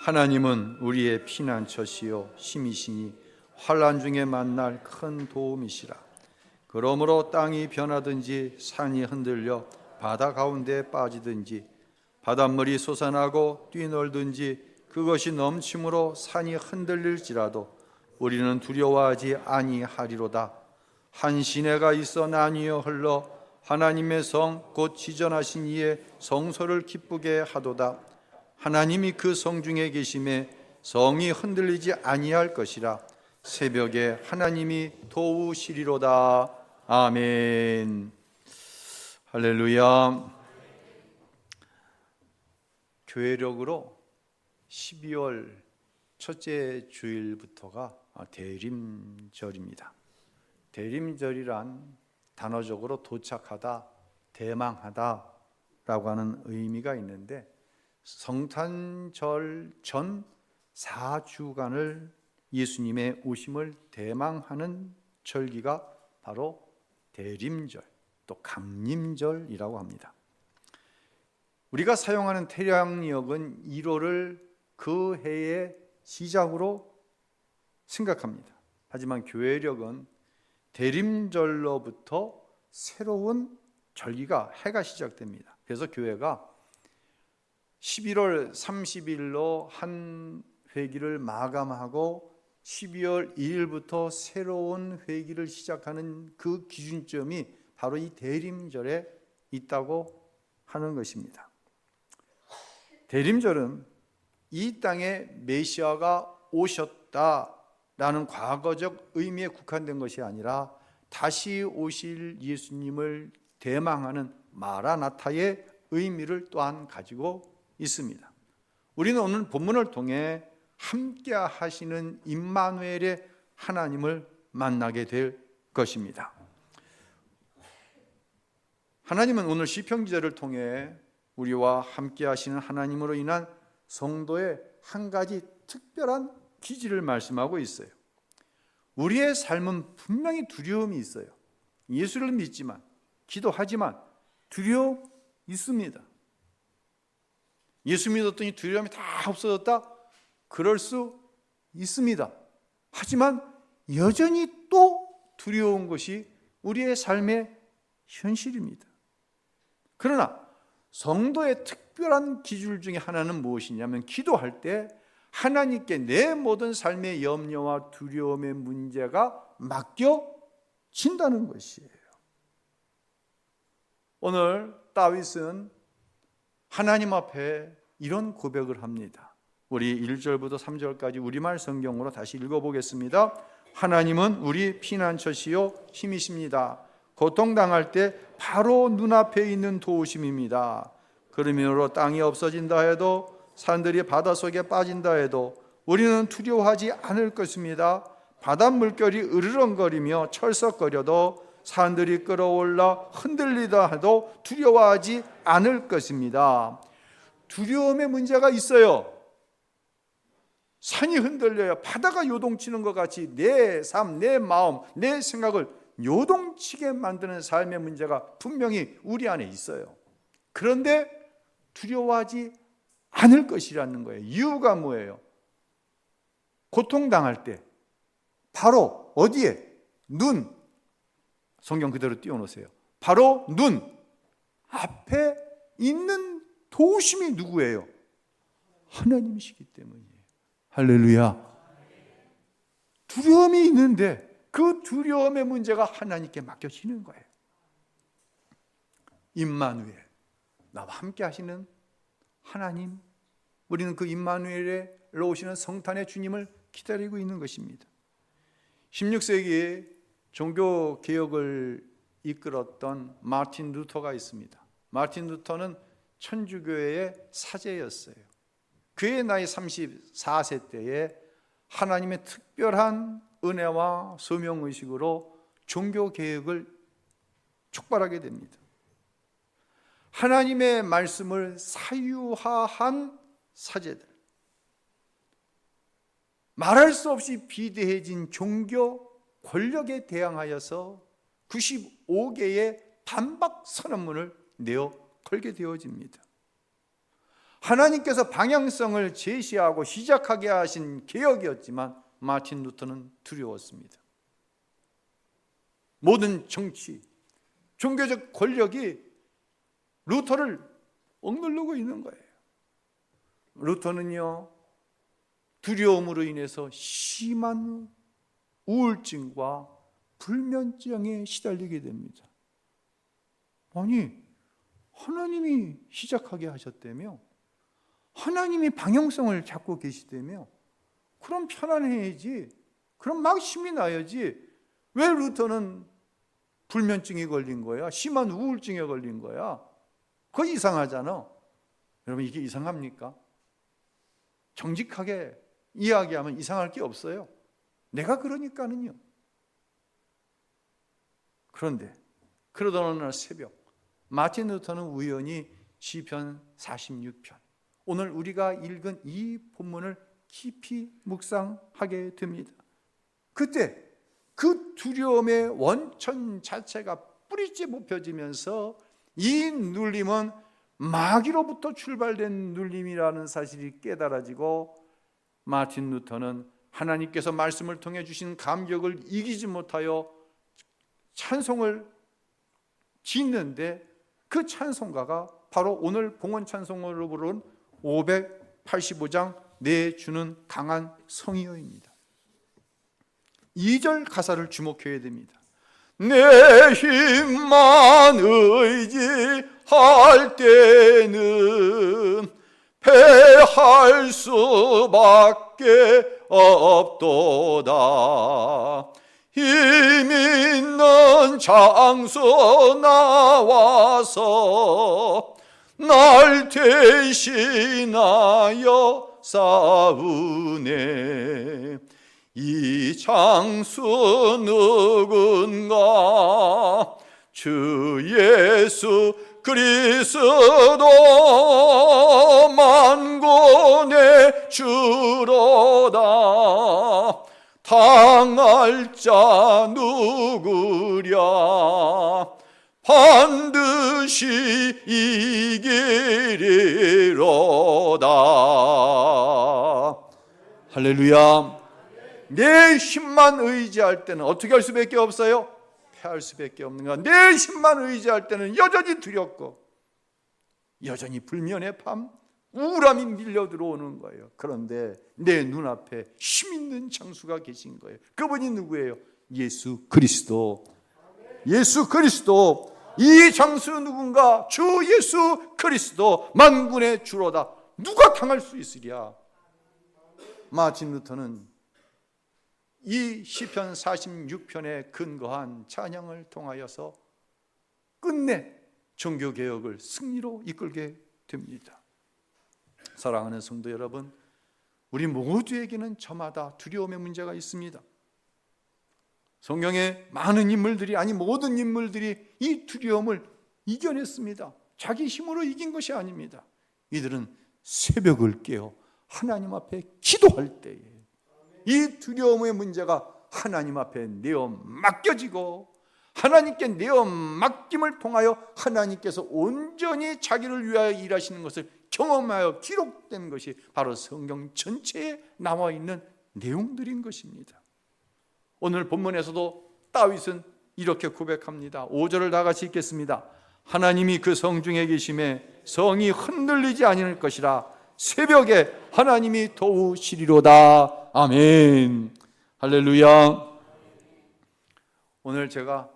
하나님은 우리의 피난처시요 힘이시니 환난 중에 만날 큰 도움이시라. 그러므로 땅이 변하든지 산이 흔들려 바다 가운데 빠지든지 바닷물이 솟아나고 뛰놀든지 그것이 넘침으로 산이 흔들릴지라도 우리는 두려워하지 아니하리로다. 한 시내가 있어 나뉘어 흘러 하나님의 성 곧 지전하신 이의 성소를 기쁘게 하도다. 하나님이 그 성 중에 계심에 성이 흔들리지 아니할 것이라. 새벽에 하나님이 도우시리로다. 아멘. 할렐루야. 교회력으로 12월 첫째 주일부터가 대림절입니다. 대림절이란 단어적으로 도착하다, 대망하다 라고 하는 의미가 있는데, 성탄절 전 4주간을 예수님의 오심을 대망하는 절기가 바로 대림절, 또 감림절이라고 합니다. 우리가 사용하는 태양력은 1월을 그 해의 시작으로 생각합니다. 하지만 교회력은 대림절로부터 새로운 절기가 해가 시작됩니다. 그래서 교회가 11월 30일로 한 회기를 마감하고 12월 2일부터 새로운 회기를 시작하는 그 기준점이 바로 이 대림절에 있다고 하는 것입니다. 대림절은 이 땅에 메시아가 오셨다라는 과거적 의미에 국한된 것이 아니라 다시 오실 예수님을 대망하는 마라나타의 의미를 또한 가지고 있습니다. 우리는 오늘 본문을 통해 함께 하시는 임마누엘의 하나님을 만나게 될 것입니다. 하나님은 오늘 시편 기자를 통해 우리와 함께 하시는 하나님으로 인한 성도의 한 가지 특별한 기질을 말씀하고 있어요. 우리의 삶은 분명히 두려움이 있어요. 예수를 믿지만, 기도하지만 두려움 있습니다. 예수 믿었더니 두려움이 다 없어졌다? 그럴 수 있습니다. 하지만 여전히 또 두려운 것이 우리의 삶의 현실입니다. 그러나 성도의 특별한 기준 중에 하나는 무엇이냐면, 기도할 때 하나님께 내 모든 삶의 염려와 두려움의 문제가 맡겨진다는 것이에요. 오늘 다윗은 하나님 앞에 이런 고백을 합니다. 우리 1절부터 3절까지 우리말 성경으로 다시 읽어보겠습니다. 하나님은 우리 피난처시요 힘이십니다. 고통당할 때 바로 눈앞에 있는 도우심입니다. 그러므로 땅이 없어진다 해도 산들이 바닷속에 빠진다 해도 우리는 두려워하지 않을 것입니다. 바닷물결이 으르렁거리며 철썩거려도 산들이 끌어올라 흔들리다 해도 두려워하지 않을 것입니다. 두려움의 문제가 있어요. 산이 흔들려요. 바다가 요동치는 것 같이 내 삶, 내 마음, 내 생각을 요동치게 만드는 삶의 문제가 분명히 우리 안에 있어요. 그런데 두려워하지 않을 것이라는 거예요. 이유가 뭐예요? 고통당할 때 바로 어디에? 눈. 성경 그대로 띄워놓으세요. 바로 눈 앞에 있는 도우심이 누구예요? 하나님이시기 때문이에요. 할렐루야. 두려움이 있는데 그 두려움의 문제가 하나님께 맡겨지는 거예요. 임마누엘, 나와 함께 하시는 하나님, 우리는 그 임마누엘로 오시는 성탄의 주님을 기다리고 있는 것입니다. 16세기에 종교개혁을 이끌었던 마틴 루터가 있습니다. 마틴 루터는 천주교회의 사제였어요. 그의 나이 34세 때에 하나님의 특별한 은혜와 소명의식으로 종교개혁을 촉발하게 됩니다. 하나님의 말씀을 사유화한 사제들, 말할 수 없이 비대해진 종교 권력에 대항하여서 95개의 반박 선언문을 내어 걸게 되어집니다. 하나님께서 방향성을 제시하고 시작하게 하신 개혁이었지만 마틴 루터는 두려웠습니다. 모든 정치, 종교적 권력이 루터를 억누르고 있는 거예요. 루터는요, 두려움으로 인해서 심한 우울증과 불면증에 시달리게 됩니다. 아니, 하나님이 시작하게 하셨다며, 하나님이 방향성을 잡고 계시다며, 그럼 편안해야지, 그럼 막 힘이 나야지, 왜 루터는 불면증에 걸린 거야? 심한 우울증에 걸린 거야? 그거 이상하잖아. 여러분, 이게 이상합니까? 정직하게 이야기하면 이상할 게 없어요. 내가 그러니까는요. 그런데 그러던 어느 날 새벽, 마틴 루터는 우연히 시편 46편, 오늘 우리가 읽은 이 본문을 깊이 묵상하게 됩니다. 그때 그 두려움의 원천 자체가 뿌리째 뽑혀지면서 이 눌림은 마귀로부터 출발된 눌림이라는 사실이 깨달아지고, 마틴 루터는 하나님께서 말씀을 통해 주신 감격을 이기지 못하여 찬송을 짓는데, 그 찬송가가 바로 오늘 봉헌 찬송으로 부른 585장 내 주는 강한 성이여입니다. 2절 가사를 주목해야 됩니다. 내 힘만 의지할 때는 패할 수밖에 없도다. 힘 있는 장수 나와서 날 대신하여 싸우네. 이 장수 누군가? 주 예수 그리스도 만군의 주로다. 당할 자 누구랴? 반드시 이기리로다. 할렐루야. 내 힘만 의지할 때는 어떻게 할 수밖에 없어요? 패할 수밖에 없는 거야. 내 힘만 의지할 때는 여전히 두렵고, 여전히 불면의 밤, 우울함이 밀려 들어오는 거예요. 그런데 내 눈앞에 힘 있는 장수가 계신 거예요. 그분이 누구예요? 예수 그리스도. 예수 그리스도. 이 장수 누군가? 주 예수 그리스도 만군의 주로다. 누가 당할 수 있으랴? 마틴 루터는 이 시편 46편에 근거한 찬양을 통하여서 끝내 종교개혁을 승리로 이끌게 됩니다. 사랑하는 성도 여러분, 우리 모두에게는 저마다 두려움의 문제가 있습니다. 성경의 많은 인물들이, 아니 모든 인물들이 이 두려움을 이겨냈습니다. 자기 힘으로 이긴 것이 아닙니다. 이들은 새벽을 깨어 하나님 앞에 기도할 때에 이 두려움의 문제가 하나님 앞에 내어 맡겨지고, 하나님께 내어 맡김을 통하여 하나님께서 온전히 자기를 위하여 일하시는 것을 경험하여 기록된 것이 바로 성경 전체에 나와 있는 내용들인 것입니다. 오늘 본문에서도 다윗은 이렇게 고백합니다. 5절을 다 같이 읽겠습니다. 하나님이 그 성중에 계심에 성이 흔들리지 아니할 것이라. 새벽에 하나님이 도우시리로다. 아멘. 할렐루야. 오늘 제가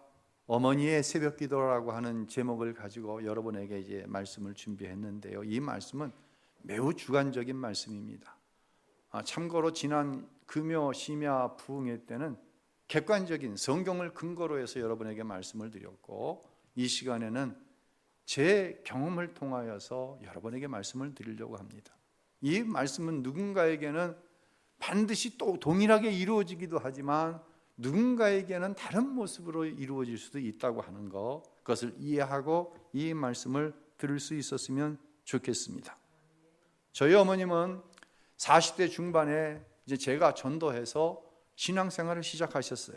어머니의 새벽 기도라고 하는 제목을 가지고 여러분에게 이제 말씀을 준비했는데요. 이 말씀은 매우 주관적인 말씀입니다. 참고로 지난 금요, 심야, 부흥회 때는 객관적인 성경을 근거로 해서 여러분에게 말씀을 드렸고, 이 시간에는 제 경험을 통하여서 여러분에게 말씀을 드리려고 합니다. 이 말씀은 누군가에게는 반드시 또 동일하게 이루어지기도 하지만 누군가에게는 다른 모습으로 이루어질 수도 있다고 하는 것, 그것을 이해하고 이 말씀을 들을 수 있었으면 좋겠습니다. 저희 어머님은 40대 중반에 이제 제가 전도해서 신앙생활을 시작하셨어요.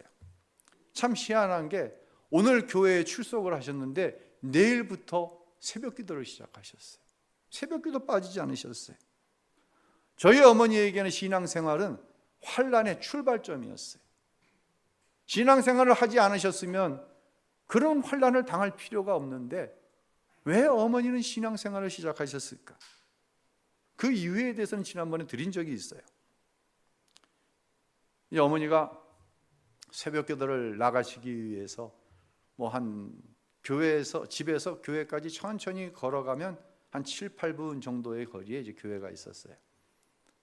참 희한한 게 오늘 교회에 출석을 하셨는데 내일부터 새벽 기도를 시작하셨어요. 새벽기도 빠지지 않으셨어요. 저희 어머니에게는 신앙생활은 환난의 출발점이었어요. 신앙생활을 하지 않으셨으면 그런 환난을 당할 필요가 없는데 왜 어머니는 신앙생활을 시작하셨을까? 그 이유에 대해서는 지난번에 드린 적이 있어요. 이 어머니가 새벽기도를 나가시기 위해서 한 교회에서 집에서 교회까지 천천히 걸어가면 한 7, 8분 정도의 거리에 이제 교회가 있었어요.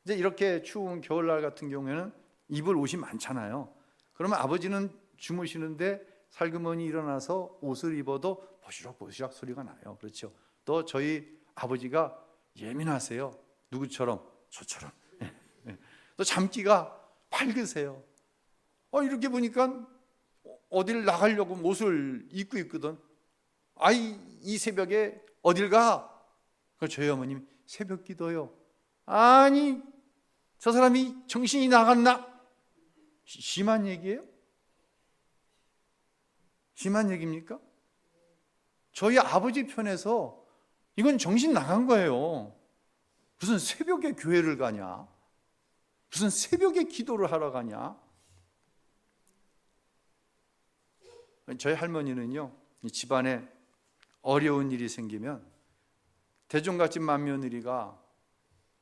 이제 이렇게 추운 겨울날 같은 경우에는 입을 옷이 많잖아요. 그러면 아버지는 주무시는데 살그머니 일어나서 옷을 입어도 보시락보시락 소리가 나요. 그렇죠. 또 저희 아버지가 예민하세요. 누구처럼? 저처럼. 또 잠기가 밝으세요. 이렇게 보니까 어딜 나가려고 옷을 입고 있거든. 이 새벽에 어딜 가? 저희 어머님이 새벽 기도요. 아니, 저 사람이 정신이 나갔나? 심한 얘기예요? 심한 얘기입니까? 저희 아버지 편에서 이건 정신 나간 거예요. 무슨 새벽에 교회를 가냐? 무슨 새벽에 기도를 하러 가냐? 저희 할머니는요, 집안에 어려운 일이 생기면 대종갓집 맏며느리가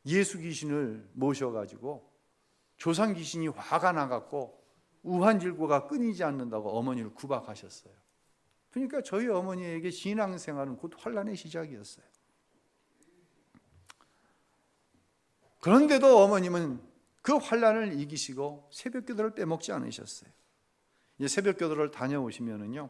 예수 귀신을 모셔가지고 조상 귀신이 화가 나갖고 우한질고가 끊이지 않는다고 어머니를 구박하셨어요. 그러니까 저희 어머니에게 신앙생활은 곧 환난의 시작이었어요. 그런데도 어머님은 그 환난을 이기시고 새벽기도를 빼먹지 않으셨어요. 이제 새벽기도를 다녀오시면은요,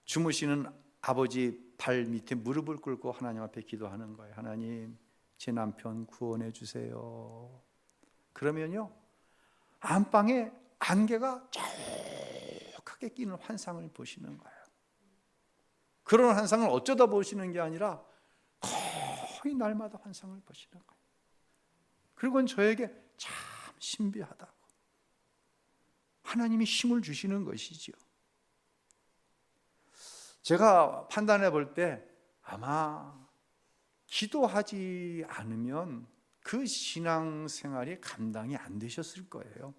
주무시는 아버지 발 밑에 무릎을 꿇고 하나님 앞에 기도하는 거예요. 하나님, 제 남편 구원해 주세요. 그러면요, 안방에 안개가 촉하게 끼는 환상을 보시는 거예요. 그런 환상을 어쩌다 보시는 게 아니라 거의 날마다 환상을 보시는 거예요. 그리고 저에게 참 신비하다고, 하나님이 힘을 주시는 것이지요. 제가 판단해 볼 때 아마 기도하지 않으면 그 신앙생활이 감당이 안 되셨을 거예요.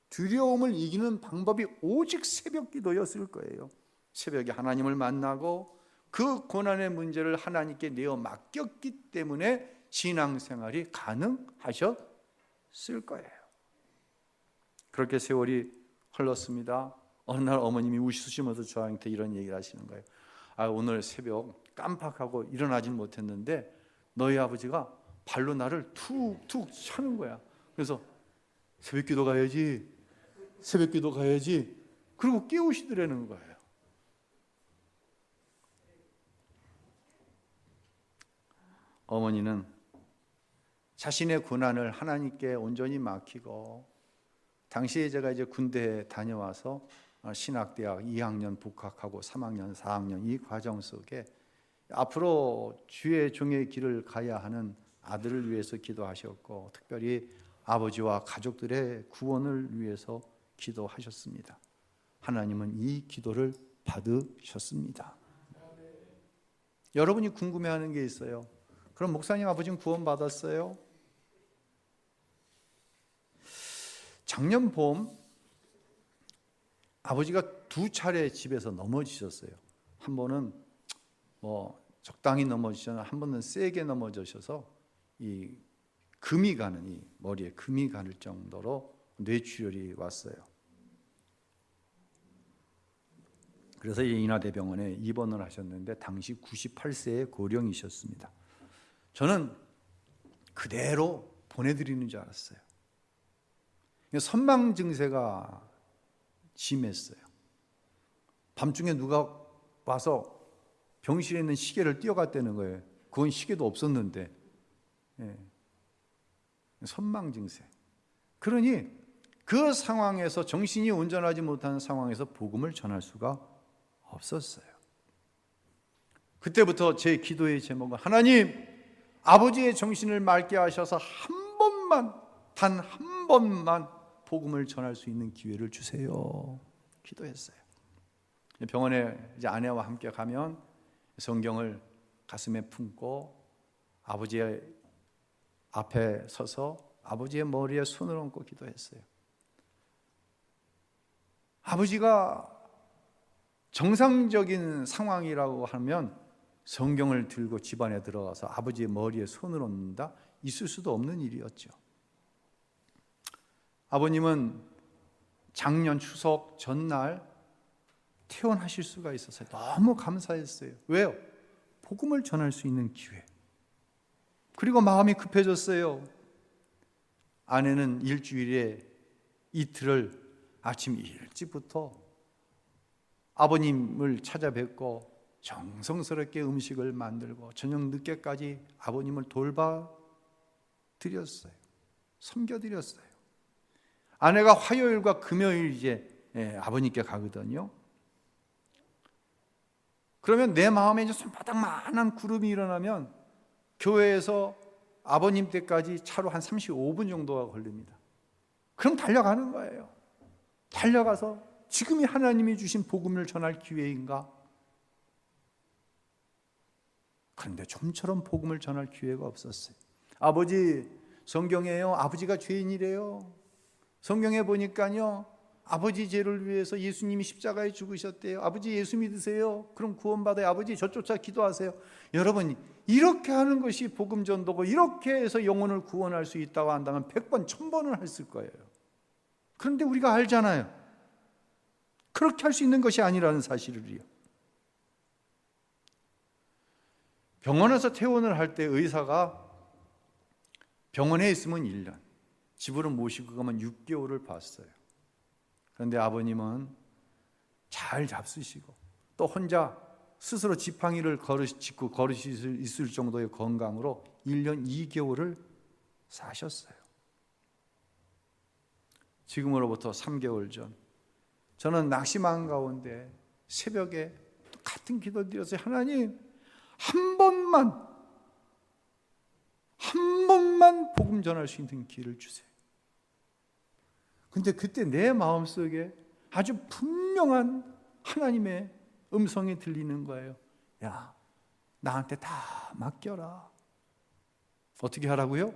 두려움을 이기는 방법이 오직 새벽 기도였을 거예요. 새벽에 하나님을 만나고 그 고난의 문제를 하나님께 내어 맡겼기 때문에 신앙생활이 가능하셨을 거예요. 그렇게 세월이 흘렀습니다. 어느 날 어머님이 우시면서 저한테 이런 얘기를 하시는 거예요. 오늘 새벽 깜빡하고 일어나진 못했는데 너희 아버지가 발로 나를 툭툭 차는 거야. 그래서 새벽 기도 가야지, 새벽 기도 가야지. 그리고 깨우시더라는 거예요. 어머니는 자신의 고난을 하나님께 온전히 맡기고, 당시에 제가 이제 군대에 다녀와서 신학대학 2학년 복학하고 3학년, 4학년 이 과정 속에 앞으로 주의 종의 길을 가야 하는 아들을 위해서 기도하셨고, 특별히 아버지와 가족들의 구원을 위해서 기도하셨습니다. 하나님은 이 기도를 받으셨습니다. 여러분이 궁금해하는 게 있어요. 그럼 목사님 아버지는 구원 받았어요? 작년 봄 아버지가 2차례 집에서 넘어지셨어요. 한 번은 적당히 넘어지셨는데 한 번은 세게 넘어지셔서 이 금이 가는, 이 머리에 금이 갈 정도로 뇌출혈이 왔어요. 그래서 인하대병원에 입원을 하셨는데 당시 98세의 고령이셨습니다. 저는 그대로 보내드리는 줄 알았어요. 선망 증세가 심했어요. 밤중에 누가 와서 병실에 있는 시계를 띄어갔다는 거예요. 그건 시계도 없었는데. 선망 증세. 그러니 그 상황에서, 정신이 온전하지 못한 상황에서 복음을 전할 수가 없었어요. 그때부터 제 기도의 제목은 하나님, 아버지의 정신을 맑게 하셔서 한 번만, 단 한 번만 복음을 전할 수 있는 기회를 주세요. 기도했어요. 병원에 이제 아내와 함께 가면 성경을 가슴에 품고 아버지의 앞에 서서 아버지의 머리에 손을 얹고 기도했어요. 아버지가 정상적인 상황이라고 하면 성경을 들고 집안에 들어가서 아버지의 머리에 손을 얹는다? 있을 수도 없는 일이었죠. 아버님은 작년 추석 전날 퇴원하실 수가 있었어요. 너무 감사했어요. 왜요? 복음을 전할 수 있는 기회. 그리고 마음이 급해졌어요. 아내는 일주일에 이틀을 아침 일찍부터 아버님을 찾아뵙고 정성스럽게 음식을 만들고 저녁 늦게까지 아버님을 돌봐드렸어요. 섬겨드렸어요. 아내가 화요일과 금요일 이제 아버님께 가거든요. 그러면 내 마음에 이제 손바닥만한 구름이 일어나면 교회에서 아버님 댁까지 차로 한 35분 정도가 걸립니다. 그럼 달려가는 거예요. 달려가서 지금이 하나님이 주신 복음을 전할 기회인가? 그런데 좀처럼 복음을 전할 기회가 없었어요. 아버지, 성경에요, 아버지가 죄인이래요. 성경에 보니까요, 아버지 죄를 위해서 예수님이 십자가에 죽으셨대요. 아버지 예수 믿으세요. 그럼 구원받아요. 아버지 저 쫓아 기도하세요. 여러분, 이렇게 하는 것이 복음 전도고, 이렇게 해서 영혼을 구원할 수 있다고 한다면 100번, 1000번을 했을 거예요. 그런데 우리가 알잖아요. 그렇게 할 수 있는 것이 아니라는 사실을요. 병원에서 퇴원을 할 때 의사가 병원에 있으면 1년, 집으로 모시고 가면 6개월을 봤어요. 그런데 아버님은 잘 잡수시고 또 혼자 스스로 지팡이를 짚고 걸을 수 있을 정도의 건강으로 1년 2개월을 사셨어요. 지금으로부터 3개월 전 저는 낙심한 가운데 새벽에 같은 기도 드렸어요. 하나님, 한 번만 복음 전할 수 있는 기회를 주세요. 근데 그때 내 마음속에 아주 분명한 하나님의 음성이 들리는 거예요. 야, 나한테 다 맡겨라. 어떻게 하라고요?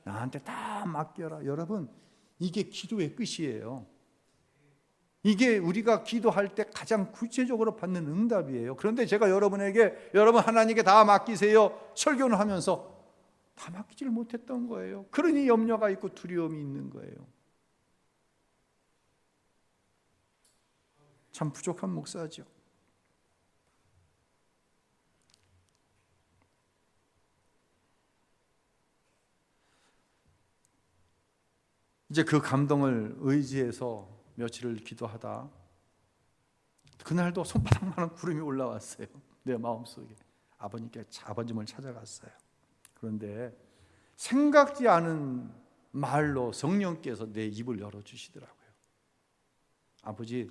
나한테 다 맡겨라. 여러분, 이게 기도의 끝이에요. 이게 우리가 기도할 때 가장 구체적으로 받는 응답이에요. 그런데 제가 여러분에게 여러분 하나님께 다 맡기세요 설교를 하면서 다 맡기지를 못했던 거예요. 그러니 염려가 있고 두려움이 있는 거예요. 참 부족한 목사죠. 이제 그 감동을 의지해서 며칠을 기도하다 그날도 손바닥만한 구름이 올라왔어요. 내 마음속에 아버님을 찾아갔어요. 그런데 생각지 않은 말로 성령께서 내 입을 열어주시더라고요. 아버지,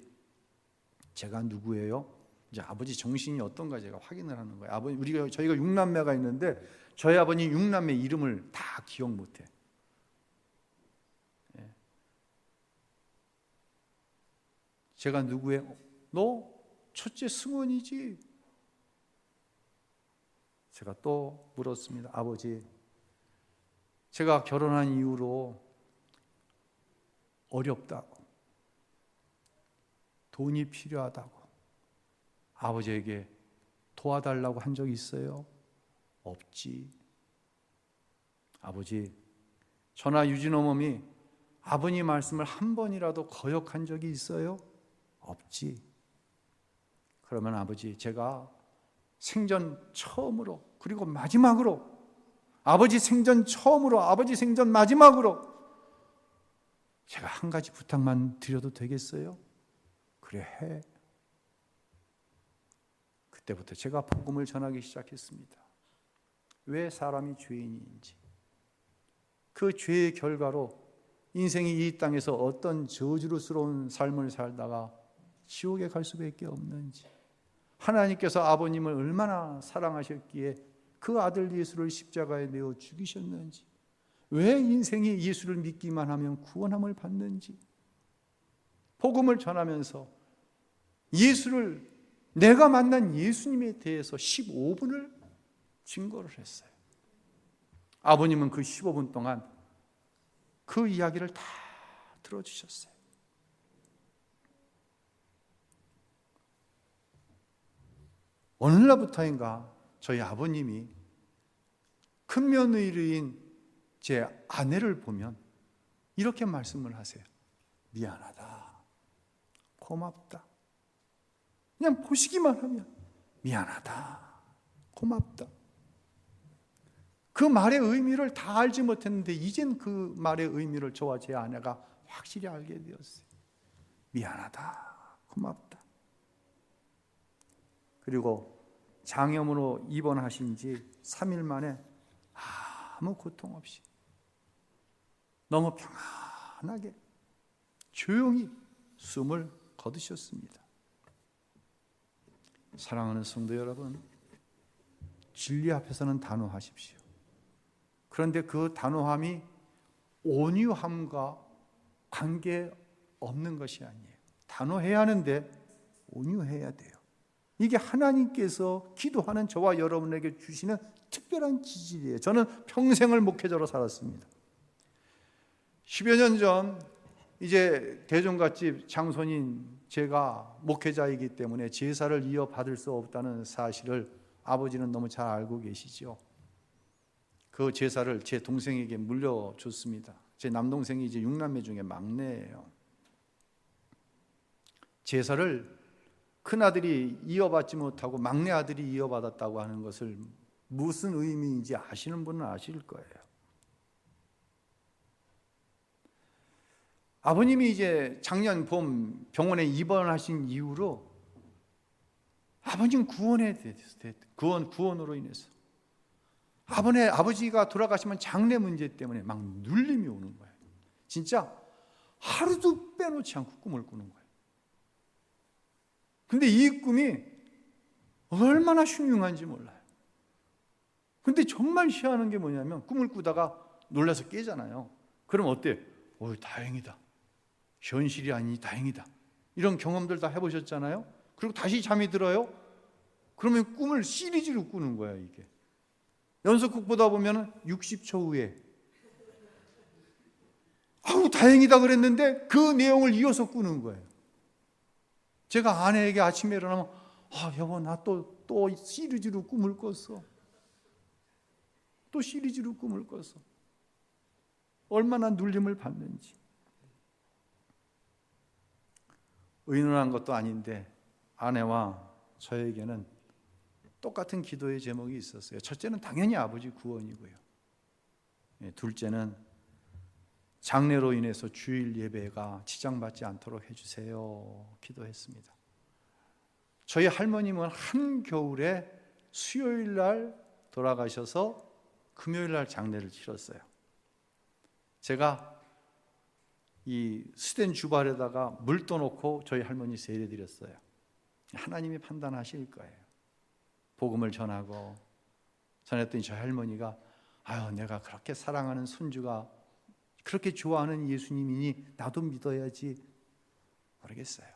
제가 누구예요? 이제 아버지 정신이 어떤가 제가 확인을 하는 거예요. 저희가 6남매가 있는데 저희 아버님 6남매 이름을 다 기억 못해. 제가 누구예요? 너 첫째 승원이지? 제가 또 물었습니다. 아버지, 제가 결혼한 이후로 어렵다고, 돈이 필요하다고 아버지에게 도와달라고 한 적이 있어요? 없지. 아버지, 저나 유진 어머니 아버님 말씀을 한 번이라도 거역한 적이 있어요? 없지. 그러면 아버지, 제가 생전 처음으로 그리고 마지막으로 아버지 생전 처음으로 아버지 생전 마지막으로 제가 한 가지 부탁만 드려도 되겠어요? 그래, 해. 그때부터 제가 복음을 전하기 시작했습니다. 왜 사람이 죄인인지, 그 죄의 결과로 인생이 이 땅에서 어떤 저주스러운 삶을 살다가 지옥에 갈 수밖에 없는지, 하나님께서 아버님을 얼마나 사랑하셨기에 그 아들 예수를 십자가에 내어 죽이셨는지, 왜 인생이 예수를 믿기만 하면 구원함을 받는지, 복음을 전하면서 내가 만난 예수님에 대해서 15분을 증거를 했어요. 아버님은 그 15분 동안 그 이야기를 다 들어주셨어요. 어느 날부터인가 저희 아버님이 큰 며느리인 제 아내를 보면 이렇게 말씀을 하세요. 미안하다, 고맙다. 그냥 보시기만 하면 미안하다, 고맙다. 그 말의 의미를 다 알지 못했는데 이젠 그 말의 의미를 저와 제 아내가 확실히 알게 되었어요. 미안하다, 고맙다. 그리고 장염으로 입원하신 지 3일 만에 아무 고통 없이 너무 평안하게 조용히 숨을 거두셨습니다. 사랑하는 성도 여러분, 진리 앞에서는 단호하십시오. 그런데 그 단호함이 온유함과 관계없는 것이 아니에요. 단호해야 하는데 온유해야 돼요. 이게 하나님께서 기도하는 저와 여러분에게 주시는 특별한 기질이에요. 저는 평생을 목회자로 살았습니다. 10여 년 전 이제 대종갓집 장손인 제가 목회자이기 때문에 제사를 이어받을 수 없다는 사실을 아버지는 너무 잘 알고 계시죠. 그 제사를 제 동생에게 물려줬습니다. 제 남동생이 이제 6남매 중에 막내예요. 제사를 큰아들이 이어받지 못하고 막내 아들이 이어받았다고 하는 것을 무슨 의미인지 아시는 분은 아실 거예요. 아버님이 이제 작년 봄 병원에 입원하신 이후로 아버님 구원으로 인해서 아버지가 돌아가시면 장례 문제 때문에 막 눌림이 오는 거예요. 진짜 하루도 빼놓지 않고 꿈을 꾸는 거예요. 근데 이 꿈이 얼마나 흉흉한지 몰라요. 근데 정말 희한한 게 뭐냐면 꿈을 꾸다가 놀라서 깨잖아요. 그럼 어때요? 다행이다. 현실이 아니니 다행이다. 이런 경험들 다 해보셨잖아요. 그리고 다시 잠이 들어요. 그러면 꿈을 시리즈로 꾸는 거예요. 이게 연속극 보다 보면 60초 후에 다행이다 그랬는데 그 내용을 이어서 꾸는 거예요. 제가 아내에게 아침에 일어나면 여보 나 또 시리즈로 꿈을 꿨어. 또 시리즈로 꿈을 꿨어. 얼마나 눌림을 받는지. 의논한 것도 아닌데 아내와 저에게는 똑같은 기도의 제목이 있었어요. 첫째는 당연히 아버지 구원이고요. 둘째는 장례로 인해서 주일 예배가 지장받지 않도록 해주세요. 기도했습니다. 저희 할머님은 한겨울에 수요일 날 돌아가셔서 금요일 날 장례를 치렀어요. 제가 이 스텐 주발에다가 물 떠놓고 저희 할머니 세례드렸어요. 하나님이 판단하실 거예요. 복음을 전했더니 저희 할머니가 내가 그렇게 사랑하는 손주가 그렇게 좋아하는 예수님이니 나도 믿어야지. 모르겠어요.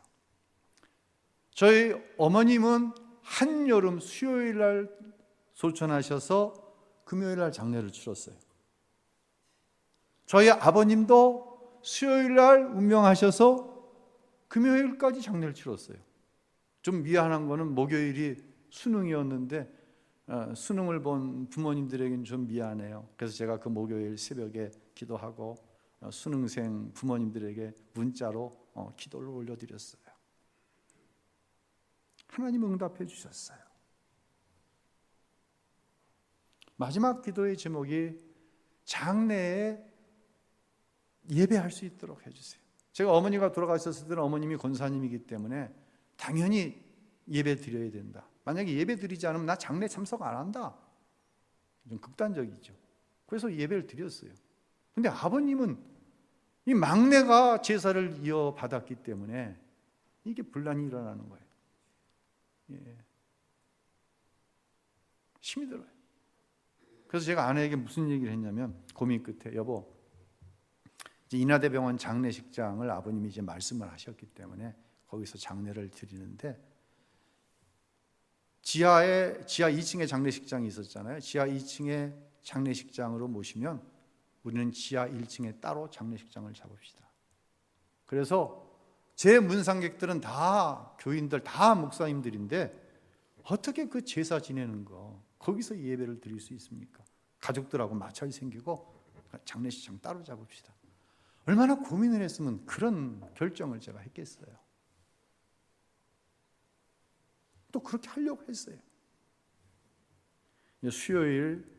저희 어머님은 한여름 수요일 날 소천하셔서 금요일 날 장례를 치렀어요. 저희 아버님도 수요일 날 운명하셔서 금요일까지 장례를 치렀어요. 좀 미안한 거는 목요일이 수능이었는데 수능을 본 부모님들에게는 좀 미안해요. 그래서 제가 그 목요일 새벽에 기도하고 수능생 부모님들에게 문자로 기도를 올려드렸어요. 하나님 응답해 주셨어요. 마지막 기도의 제목이 장래에 예배할 수 있도록 해주세요. 제가 어머니가 돌아가셨을 때는 어머님이 권사님이기 때문에 당연히 예배 드려야 된다. 만약에 예배 드리지 않으면 나 장례 참석 안 한다. 좀 극단적이죠. 그래서 예배를 드렸어요. 근데 아버님은 이 막내가 제사를 이어받았기 때문에 이게 분란이 일어나는 거예요. 힘이 들어요. 그래서 제가 아내에게 무슨 얘기를 했냐면 고민 끝에 여보 이제 인하대병원 장례식장을 아버님이 이제 말씀을 하셨기 때문에 거기서 장례를 드리는데 지하 2층에 장례식장이 있었잖아요. 지하 2층에 장례식장으로 모시면 우리는 지하 1층에 따로 장례식장을 잡읍시다. 그래서 제 문상객들은 다 교인들, 다 목사님들인데 어떻게 그 제사 지내는 거 거기서 예배를 드릴 수 있습니까? 가족들하고 마찰이 생기고 장례식장 따로 잡읍시다. 얼마나 고민을 했으면 그런 결정을 제가 했겠어요. 또 그렇게 하려고 했어요. 수요일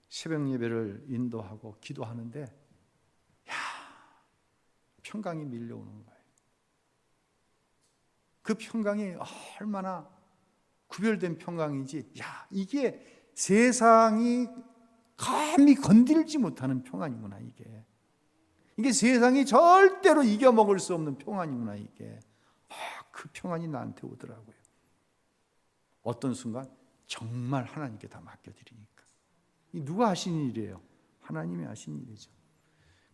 새벽 예배를 인도하고 기도하는데 평강이 밀려오는 거예요. 그 평강이 얼마나 구별된 평강인지, 이게 세상이 감히 건들지 못하는 평안이구나. 이게 세상이 절대로 이겨먹을 수 없는 평안이구나. 그 평안이 나한테 오더라고요. 어떤 순간 정말 하나님께 다 맡겨드리니까. 누가 하신 일이에요? 하나님이 하신 일이죠.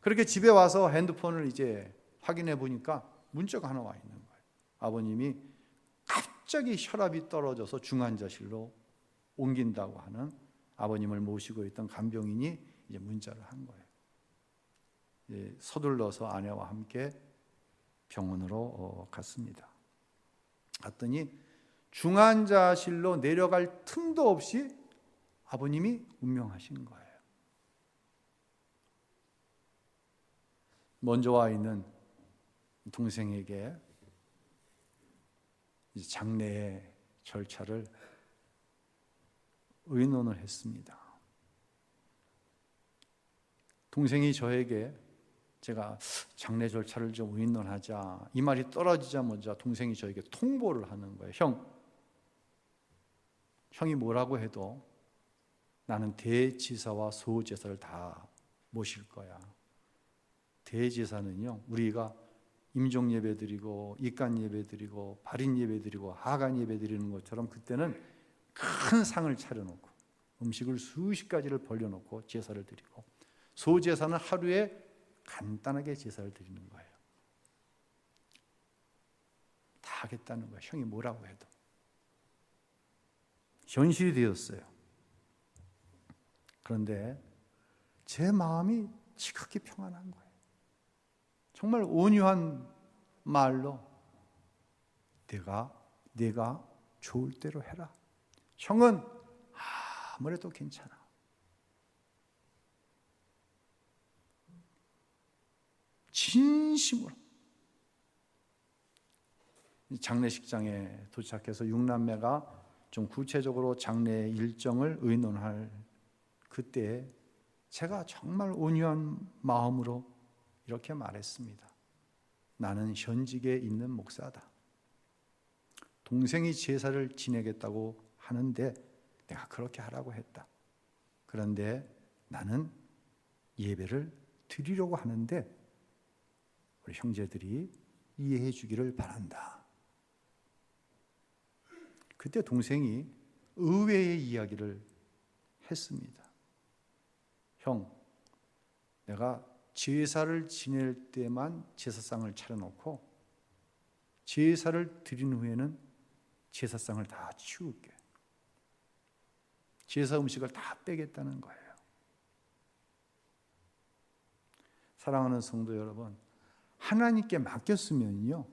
그렇게 집에 와서 핸드폰을 이제 확인해 보니까 문자가 하나 와 있는 거예요. 아버님이 갑자기 혈압이 떨어져서 중환자실로 옮긴다고 하는, 아버님을 모시고 있던 간병인이 이제 문자를 한 거예요. 이제 서둘러서 아내와 함께 병원으로 갔습니다. 갔더니 중환자실로 내려갈 틈도 없이 아버님이 운명하신 거예요. 먼저 와 있는 동생에게 장례의 절차를 의논을 했습니다. 동생이 저에게, 제가 장례 절차를 좀 의논하자 이 말이 떨어지자마자 동생이 저에게 통보를 하는 거예요. 형이 뭐라고 해도 나는 대제사와 소제사를 다 모실 거야. 대제사는요, 우리가 임종 예배 드리고 입간 예배 드리고 발인 예배 드리고 하간 예배 드리는 것처럼 그때는 큰 상을 차려놓고 음식을 수십 가지를 벌려놓고 제사를 드리고, 소제사는 하루에 간단하게 제사를 드리는 거예요. 다 하겠다는 거예요. 형이 뭐라고 해도. 현실이 되었어요. 그런데 제 마음이 지극히 평안한 거예요. 정말 온유한 말로 내가 좋을 대로 해라. 형은 아무래도 괜찮아. 진심으로. 장례식장에 도착해서 6남매가 좀 구체적으로 장례 일정을 의논할 그때 제가 정말 온유한 마음으로 이렇게 말했습니다. 나는 현직에 있는 목사다. 동생이 제사를 지내겠다고 하는데 내가 그렇게 하라고 했다. 그런데 나는 예배를 드리려고 하는데 우리 형제들이 이해해 주기를 바란다. 그때 동생이 의외의 이야기를 했습니다. 형, 내가 제사를 지낼 때만 제사상을 차려놓고 제사를 드린 후에는 제사상을 다 치울게. 제사 음식을 다 빼겠다는 거예요. 사랑하는 성도 여러분, 하나님께 맡겼으면요,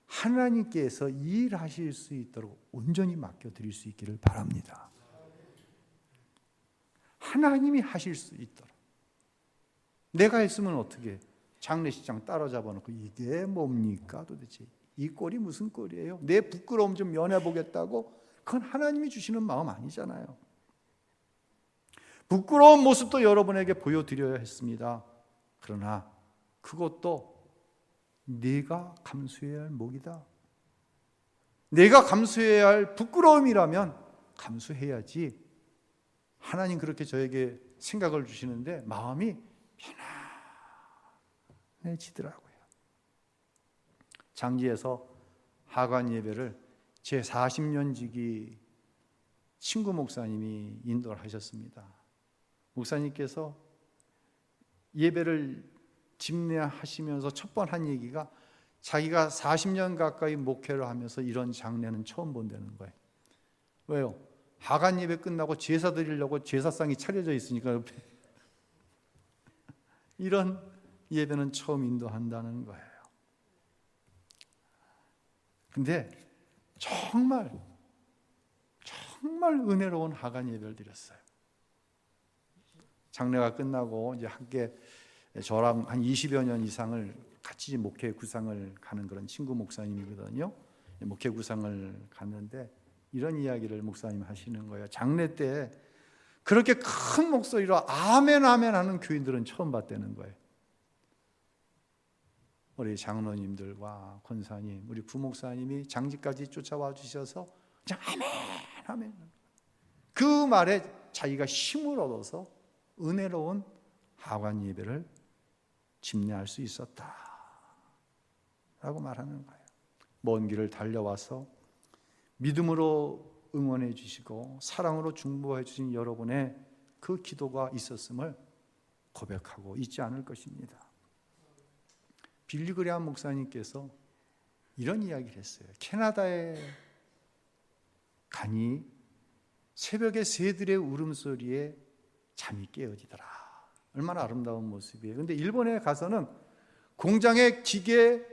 하나님께서 일하실 수 있도록 온전히 맡겨드릴 수 있기를 바랍니다. 하나님이 하실 수 있도록. 내가 했으면 어떻게 장례식장 따라잡아 놓고 이게 뭡니까 도대체, 이 꼴이 무슨 꼴이에요? 내 부끄러움 좀 면해보겠다고? 그건 하나님이 주시는 마음 아니잖아요. 부끄러운 모습도 여러분에게 보여드려야 했습니다. 그러나 그것도 내가 감수해야 할 몫이다. 내가 감수해야 할 부끄러움이라면 감수해야지. 하나님 그렇게 저에게 생각을 주시는데 마음이 편안해지더라고요. 장지에서 하관 예배를 제 40년 지기 친구 목사님이 인도를 하셨습니다. 목사님께서 예배를 집례하시면서 첫 번 한 얘기가 자기가 40년 가까이 목회를 하면서 이런 장례는 처음 본다는 거예요. 왜요? 하간 예배 끝나고 제사 드리려고 제사상이 차려져 있으니까 옆에 이런 예배는 처음 인도한다는 거예요. 근데 정말 은혜로운 하간 예배를 드렸어요. 장례가 끝나고 이제 함께 저랑 한 20여 년 이상을 같이 목회 구상을 가는 그런 친구 목사님이거든요. 목회 구상을 갔는데 이런 이야기를 목사님 하시는 거예요. 장례 때 그렇게 큰 목소리로 아멘 아멘 하는 교인들은 처음 봤다는 거예요. 우리 장로님들과 권사님, 우리 부목사님이 장지까지 쫓아와 주셔서 그냥 아멘 아멘, 그 말에 자기가 힘을 얻어서 은혜로운 하관 예배를 집례할 수 있었다 라고 말하는 거예요. 먼 길을 달려와서 믿음으로 응원해 주시고 사랑으로 중보해 주신 여러분의 그 기도가 있었음을 고백하고 있지 않을 것입니다. 빌리그레암 목사님께서 이런 이야기를 했어요. 캐나다에 가니 새벽에 새들의 울음소리에 잠이 깨어지더라. 얼마나 아름다운 모습이에요. 그런데 일본에 가서는 공장의 기계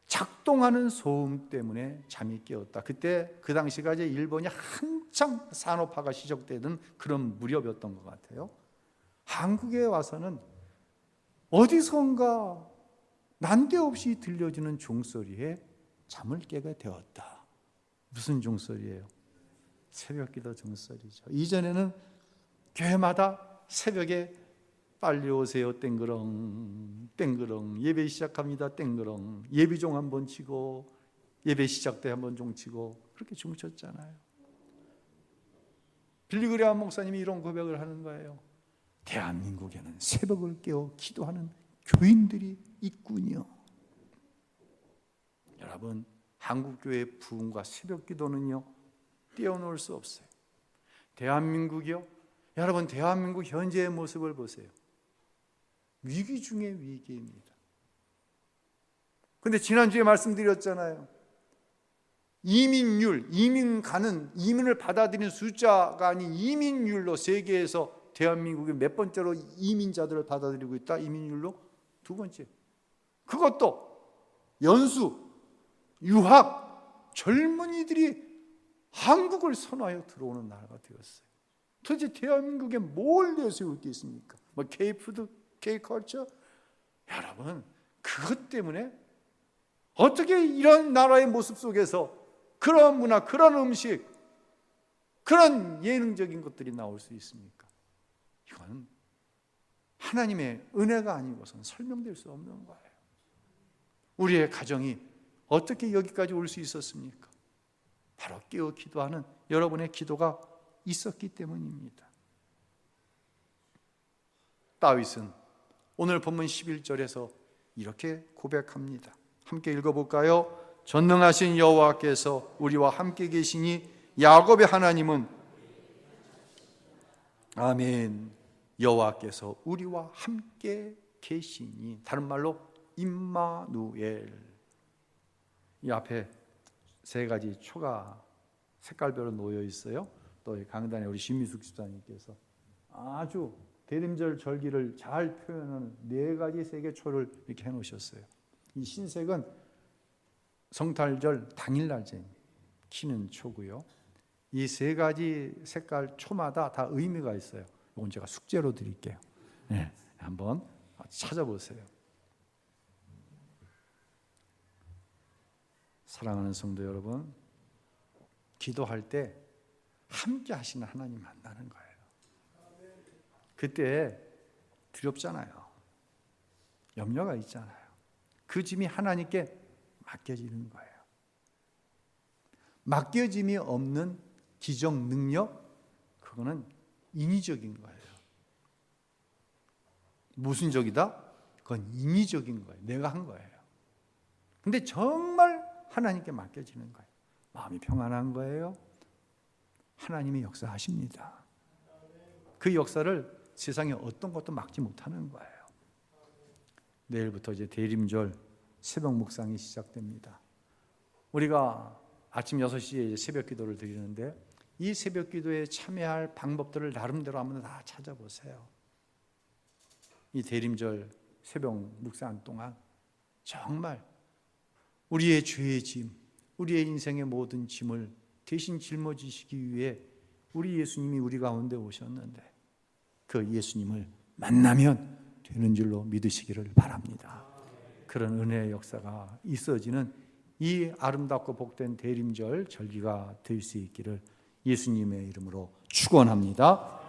작동하는 소음 때문에 잠이 깨었다. 그때 그 당시가 이제 일본이 한창 산업화가 시작되던 그런 무렵이었던 것 같아요. 한국에 와서는 어디선가 난데없이 들려주는 종소리에 잠을 깨게 되었다. 무슨 종소리예요? 새벽기도 종소리죠. 이전에는 교회마다 새벽에 빨리 오세요 땡그렁 땡그렁 예배 시작합니다 땡그렁 예비종 한번 치고 예배 시작 때 한번 종 치고 그렇게 춤췄잖아요. 빌리그레암 목사님이 이런 고백을 하는 거예요. 대한민국에는 새벽을 깨워 기도하는 교인들이 있군요. 여러분, 한국교회의 부흥과 새벽기도는요 떼어놓을 수 없어요. 대한민국이요, 여러분 대한민국 현재의 모습을 보세요. 위기 중에 위기입니다. 그런데 지난주에 말씀드렸잖아요. 이민을 받아들이는 숫자가 아닌 이민율로 세계에서 대한민국이 몇 번째로 이민자들을 받아들이고 있다? 이민율로 두 번째. 그것도 연수, 유학, 젊은이들이 한국을 선호하여 들어오는 나라가 되었어요. 도대체 대한민국에 뭘 내세울 게 있습니까? 뭐 K푸드, K컬처? 여러분, 그것 때문에 어떻게 이런 나라의 모습 속에서 그런 문화, 그런 음식, 그런 예능적인 것들이 나올 수 있습니까? 이건 하나님의 은혜가 아니고서는 설명될 수 없는 거예요. 우리의 가정이 어떻게 여기까지 올 수 있었습니까? 바로 깨어 기도하는 여러분의 기도가 있었기 때문입니다. 다윗은 오늘 본문 11절에서 이렇게 고백합니다. 함께 읽어볼까요? 전능하신 여호와께서 우리와 함께 계시니 야곱의 하나님은 아멘. 여호와께서 우리와 함께 계시니, 다른 말로 임마누엘. 이 앞에 세 가지 초가 색깔별로 놓여 있어요. 또 강단에 우리 신미숙 집사님께서 아주 대림절 절기를 잘 표현하는 네 가지 색의 초를 이렇게 해놓으셨어요. 이 흰색은 성탄절 당일날 키는 초고요. 이 세 가지 색깔 초마다 다 의미가 있어요. 이건 제가 숙제로 드릴게요. 네, 한번 찾아보세요. 사랑하는 성도 여러분, 기도할 때 함께 하시는 하나님 만나는 거예요. 그때 두렵잖아요. 염려가 있잖아요. 그 짐이 하나님께 맡겨지는 거예요. 맡겨짐이 없는 기적 능력, 그거는 인위적인 거예요. 모순적이다? 그건 인위적인 거예요. 내가 한 거예요. 근데 정말 하나님께 맡겨지는 거예요. 마음이 평안한 거예요. 하나님이 역사하십니다. 그 역사를 세상에 어떤 것도 막지 못하는 거예요. 내일부터 이제 대림절 새벽 묵상이 시작됩니다. 우리가 아침 6시에 이제 새벽 기도를 드리는데 이 새벽 기도에 참여할 방법들을 나름대로 한번 다 찾아보세요. 이 대림절 새벽 묵상 동안 정말 우리의 죄의 짐, 우리의 인생의 모든 짐을 대신 짊어지시기 위해 우리 예수님이 우리 가운데 오셨는데 그 예수님을 만나면 되는 줄로 믿으시기를 바랍니다. 그런 은혜의 역사가 있어지는 이 아름답고 복된 대림절 절기가 될 수 있기를 예수님의 이름으로 축원합니다.